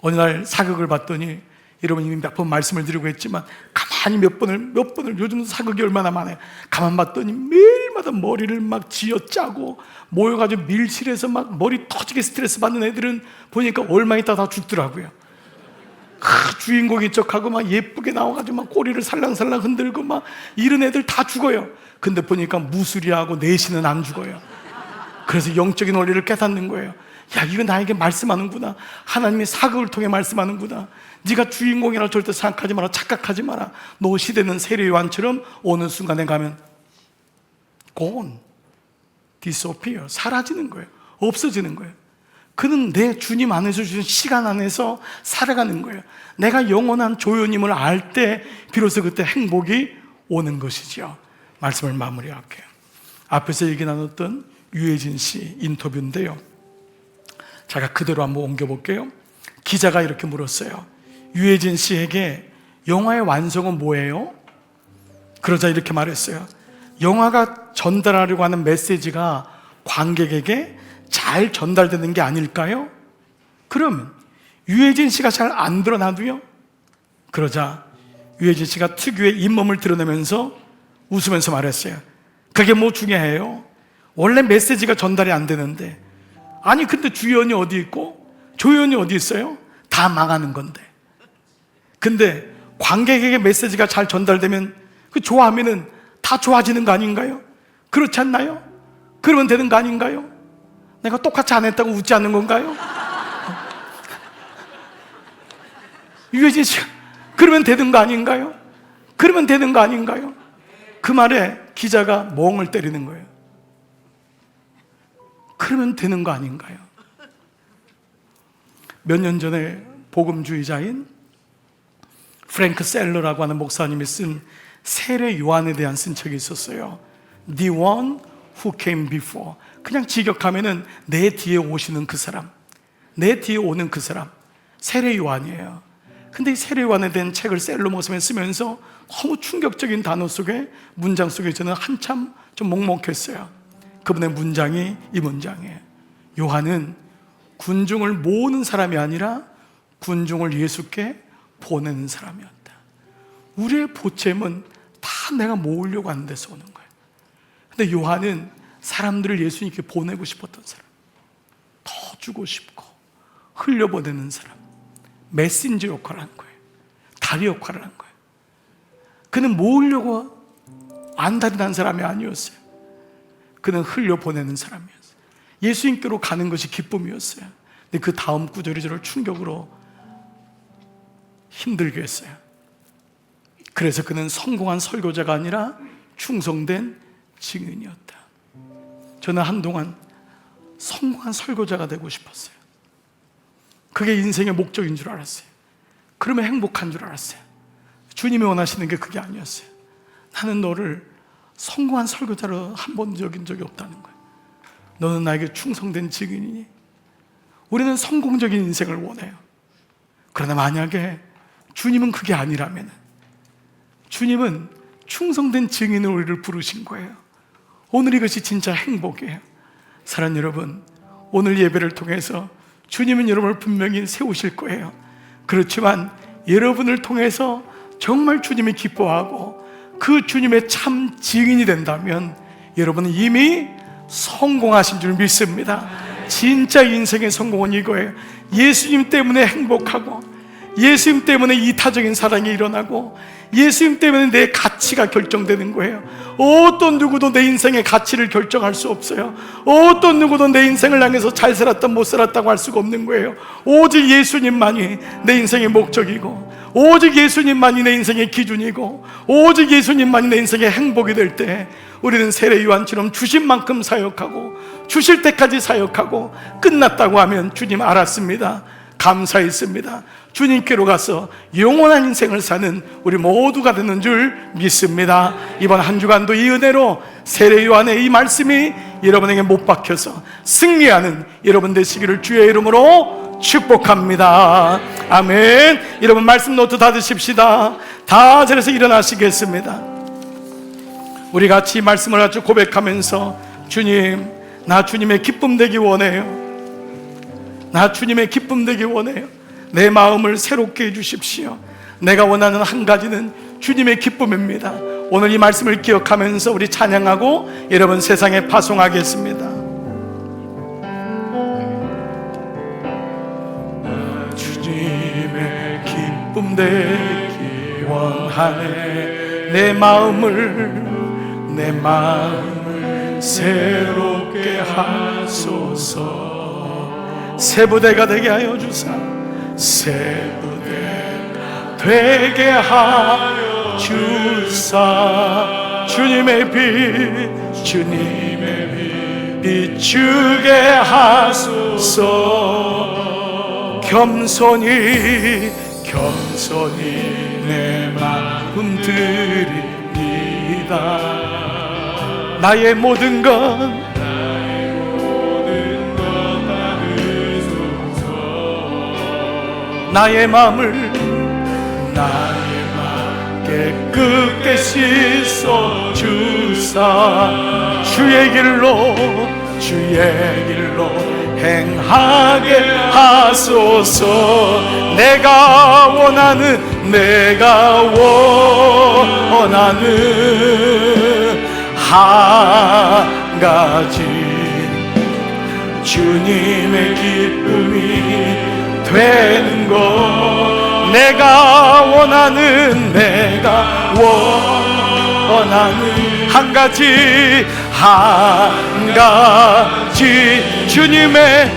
어느 날 사극을 봤더니 여러분 이미 몇 번 말씀을 드리고 했지만 가만히 몇 번을 요즘 사극이 얼마나 많아요. 가만 봤더니 매일마다 머리를 막 쥐어짜고 모여가지고 밀실에서 막 머리 터지게 스트레스 받는 애들은 보니까 얼마 있다 다 죽더라고요. 주인공인 척하고 막 예쁘게 나와가지고 막 꼬리를 살랑살랑 흔들고 막 이런 애들 다 죽어요. 근데 보니까 무술이하고 내시는 안 죽어요. 그래서 영적인 원리를 깨닫는 거예요. 야, 이거 나에게 말씀하는구나. 하나님이 사극을 통해 말씀하는구나. 네가 주인공이라 절대 생각하지 마라. 착각하지 마라. 너 시대는 세례요한처럼 어느 순간에 가면 gone, disappear, 사라지는 거예요. 없어지는 거예요. 그는 내 주님 안에서 주신 시간 안에서 살아가는 거예요. 내가 영원한 조연임을 알 때 비로소 그때 행복이 오는 것이죠. 말씀을 마무리할게요. 앞에서 얘기 나눴던 유해진 씨 인터뷰인데요, 제가 그대로 한번 옮겨볼게요. 기자가 이렇게 물었어요. 유해진 씨에게 영화의 완성은 뭐예요? 그러자 이렇게 말했어요. 영화가 전달하려고 하는 메시지가 관객에게 잘 전달되는 게 아닐까요? 그러면 유해진 씨가 잘 안 드러나도요? 그러자 유해진 씨가 특유의 잇몸을 드러내면서 웃으면서 말했어요. 그게 뭐 중요해요? 원래 메시지가 전달이 안 되는데. 아니 근데 주연이 어디 있고 조연이 어디 있어요? 다 망하는 건데. 근데 관객에게 메시지가 잘 전달되면 그 좋아하면은 다 좋아지는 거 아닌가요? 그렇지 않나요? 그러면 되는 거 아닌가요? 내가 똑같이 안 했다고 웃지 않는 건가요? 유해진 씨가 그러면 되는 거 아닌가요? 그러면 되는 거 아닌가요? 그 말에 기자가 멍을 때리는 거예요. 그러면 되는 거 아닌가요? 몇 년 전에 복음주의자인 프랭크 셀러라고 하는 목사님이 쓴 세례 요한에 대한 쓴 책이 있었어요. The one who came before. 그냥 직역하면은 내 뒤에 오시는 그 사람, 내 뒤에 오는 그 사람, 세례 요한이에요. 근데 이 세례 요한에 대한 책을 셀러 목사님이 쓰면서 너무 충격적인 단어 속에, 문장 속에 저는 한참 좀 먹먹했어요. 그분의 문장이 이 문장이에요. 요한은 군중을 모으는 사람이 아니라 군중을 예수께 보내는 사람이었다. 우리의 보챔은 다 내가 모으려고 하는 데서 오는 거예요. 근데 요한은 사람들을 예수님께 보내고 싶었던 사람, 더 주고 싶고 흘려보내는 사람, 메신저 역할을 한 거예요. 다리 역할을 한 거예요. 그는 모으려고 안달이 난 사람이 아니었어요. 그는 흘려보내는 사람이었어요. 예수님께로 가는 것이 기쁨이었어요. 근데 그 다음 구절이 저를 충격으로 힘들게 했어요. 그래서 그는 성공한 설교자가 아니라 충성된 증인이었다. 저는 한동안 성공한 설교자가 되고 싶었어요. 그게 인생의 목적인 줄 알았어요. 그러면 행복한 줄 알았어요. 주님이 원하시는 게 그게 아니었어요. 나는 너를 성공한 설교자로 한 번 여긴 적이 없다는 거예요. 너는 나에게 충성된 증인이니. 우리는 성공적인 인생을 원해요. 그러나 만약에 주님은 그게 아니라면, 주님은 충성된 증인으로 우리를 부르신 거예요. 오늘 이것이 진짜 행복이에요. 사랑하는 여러분, 오늘 예배를 통해서 주님은 여러분을 분명히 세우실 거예요. 그렇지만 여러분을 통해서 정말 주님이 기뻐하고 그 주님의 참 증인이 된다면 여러분은 이미 성공하신 줄 믿습니다. 진짜 인생의 성공은 이거예요. 예수님 때문에 행복하고, 예수님 때문에 이타적인 사랑이 일어나고, 예수님 때문에 내 가치가 결정되는 거예요. 어떤 누구도 내 인생의 가치를 결정할 수 없어요. 어떤 누구도 내 인생을 향해서 잘 살았다 못 살았다고 할 수가 없는 거예요. 오직 예수님만이 내 인생의 목적이고, 오직 예수님만이 내 인생의 기준이고, 오직 예수님만이 내 인생의 행복이 될 때 우리는 세례 요한처럼 주신 만큼 사역하고 주실 때까지 사역하고 끝났다고 하면 주님 알았습니다, 감사했습니다, 주님께로 가서 영원한 인생을 사는 우리 모두가 되는 줄 믿습니다. 이번 한 주간도 이 은혜로 세례 요한의 이 말씀이 여러분에게 못 박혀서 승리하는 여러분 되시기를 주의 이름으로 축복합니다. 아멘. 여러분 말씀 노트 닫으십시다. 다 자리에서 일어나시겠습니다. 우리 같이 말씀을 아주 고백하면서, 주님, 나 주님의 기쁨 되기 원해요. 나 주님의 기쁨 되기 원해요. 내 마음을 새롭게 해주십시오. 내가 원하는 한 가지는 주님의 기쁨입니다. 오늘 이 말씀을 기억하면서 우리 찬양하고 여러분 세상에 파송하겠습니다. 주님의 기쁨 되기 원하네. 내 마음을 새롭게 하소서. 새 부대가 되게 하여 주사. 새 부대가 되게 하여 주사. 주님의 빛 비추게 하소서. 겸손히 내 마음 드립니다. 나의 모든 것 나의 마음을 깨끗게 씻어 주사. 주의 길로 행하게 하소서. 내가 원하는 한 가지 주님의 기쁨이 되는 것. 내가 원하는 한 가지 주님의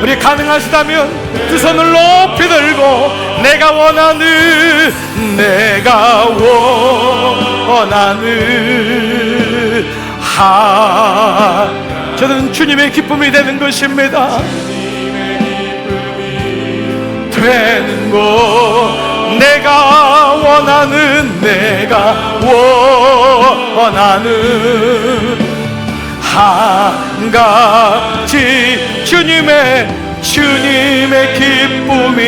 우리 가능하시다면 두 손을 높이 들고 내가 원하는 저는 주님의 기쁨이 되는 것입니다. 되는 것. 내가 원하는 한 가지 주님의 기쁨이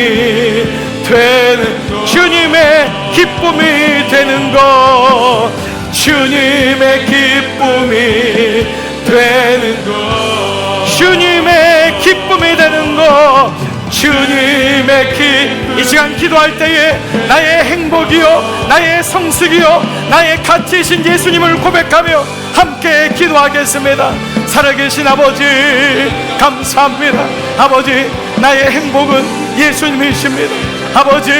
되는 주님의 기쁨이 되는 것. 주님의 기쁨이 되는 것. 주님의 기쁨이 되는 것. 이 시간 기도할 때에 나의 행복이요 나의 성숙이요 나의 가치이신 예수님을 고백하며 함께 기도하겠습니다. 살아계신 아버지 감사합니다. 아버지 나의 행복은 예수님이십니다. 아버지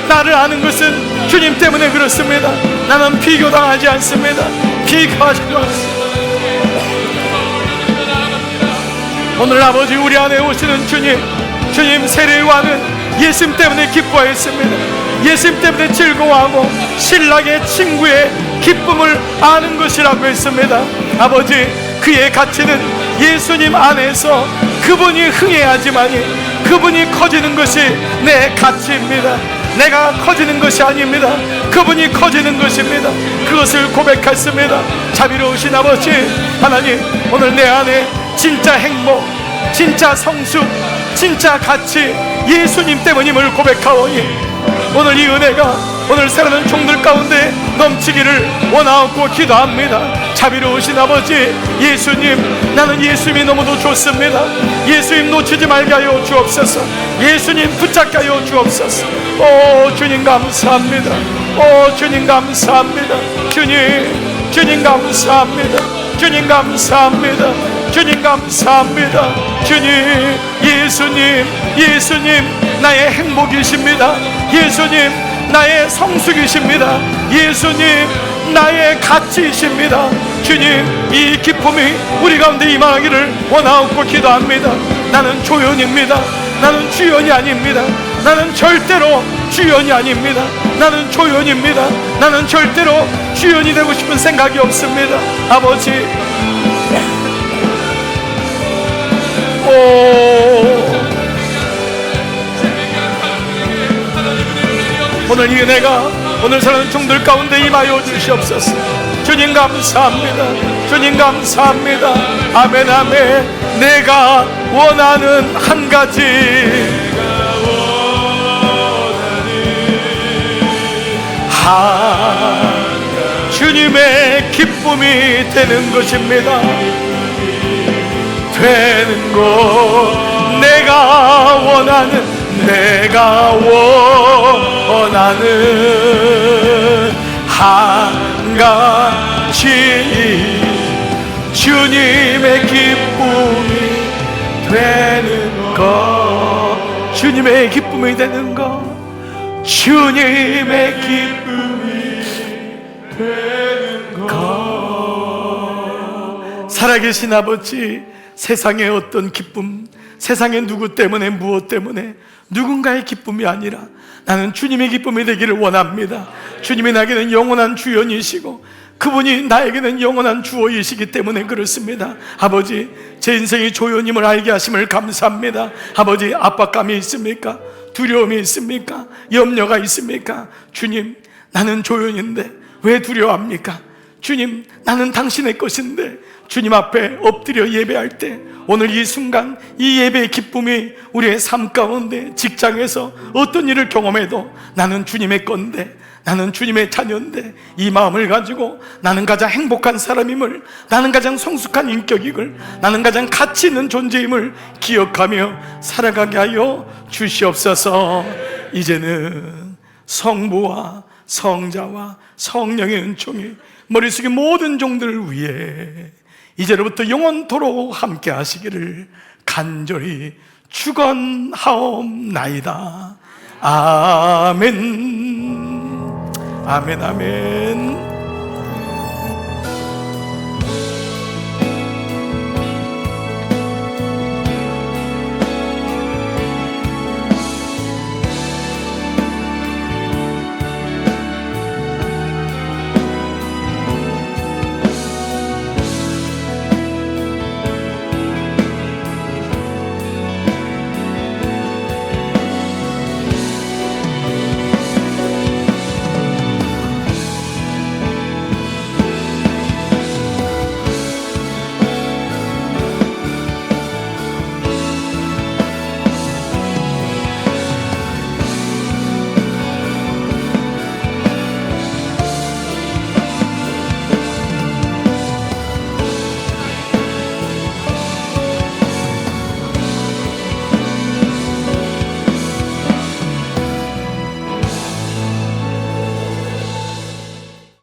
나를 아는 것은 주님 때문에 그렇습니다. 나는 비교당하지 않습니다. 비교하지 않습니다. 오늘 아버지 우리 안에 오시는 주님 세례요한은 예수님 때문에 기뻐했습니다. 예수님 때문에 즐거워하고 신랑의 친구의 기쁨을 아는 것이라고 했습니다. 아버지 그의 가치는 예수님 안에서 그분이 흥해야지만이 그분이 커지는 것이 내 가치입니다. 내가 커지는 것이 아닙니다. 그분이 커지는 것입니다. 그것을 고백했습니다. 자비로우신 아버지 하나님, 오늘 내 안에 진짜 행복, 진짜 성숙, 진짜 가치 예수님 때문임을 고백하오니 오늘 이 은혜가 오늘 새로운 종들 가운데 넘치기를 원하옵고 기도합니다. 자비로우신 아버지 예수님, 나는 예수님이 너무도 좋습니다. 예수님 놓치지 말게 하여 주옵소서. 예수님 붙잡게 하여 주옵소서. 오 주님 감사합니다. 오 주님 감사합니다. 주님 감사합니다. 주님 감사합니다. 주님 감사합니다. 주님, 예수님 나의 행복이십니다. 예수님 나의 성숙이십니다. 예수님 나의 가치이십니다. 주님, 이 기쁨이 우리 가운데 임하기를 원하옵고 기도합니다. 나는 조연입니다. 나는 주연이 아닙니다. 나는 절대로 주연이 아닙니다. 나는 조연입니다. 나는 절대로 주연이 되고 싶은 생각이 없습니다. 아버지, 오늘 이 은혜가 오늘 사는 종들 가운데 임하여 주시옵소서. 주님 감사합니다. 주님 감사합니다. 아멘 아멘. 내가 원하는 한 가지 주님의 기쁨이 되는 것입니다. 되는 것. 내가 원하는 한 가지 주님의 기쁨이 되는 것, 주님의 기쁨이 되는 것, 주님의 기쁨이 되는 것. 살아계신 아버지, 세상의 어떤 기쁨, 세상의 누구 때문에 무엇 때문에 누군가의 기쁨이 아니라 나는 주님의 기쁨이 되기를 원합니다. 주님이 나에게는 영원한 주연이시고 그분이 나에게는 영원한 주어이시기 때문에 그렇습니다. 아버지, 제 인생이 조연임을 알게 하심을 감사합니다. 아버지, 압박감이 있습니까? 두려움이 있습니까? 염려가 있습니까? 주님, 나는 조연인데 왜 두려워합니까? 주님, 나는 당신의 것인데 주님 앞에 엎드려 예배할 때 오늘 이 순간 이 예배의 기쁨이 우리의 삶 가운데 직장에서 어떤 일을 경험해도 나는 주님의 건데, 나는 주님의 자녀인데 이 마음을 가지고 나는 가장 행복한 사람임을, 나는 가장 성숙한 인격임을, 나는 가장 가치 있는 존재임을 기억하며 살아가게 하여 주시옵소서. 이제는 성부와 성자와 성령의 은총이 머릿속의 모든 종들을 위해 이제로부터 영원토록 함께 하시기를 간절히 축원하옵나이다. 아멘. 아멘, 아멘.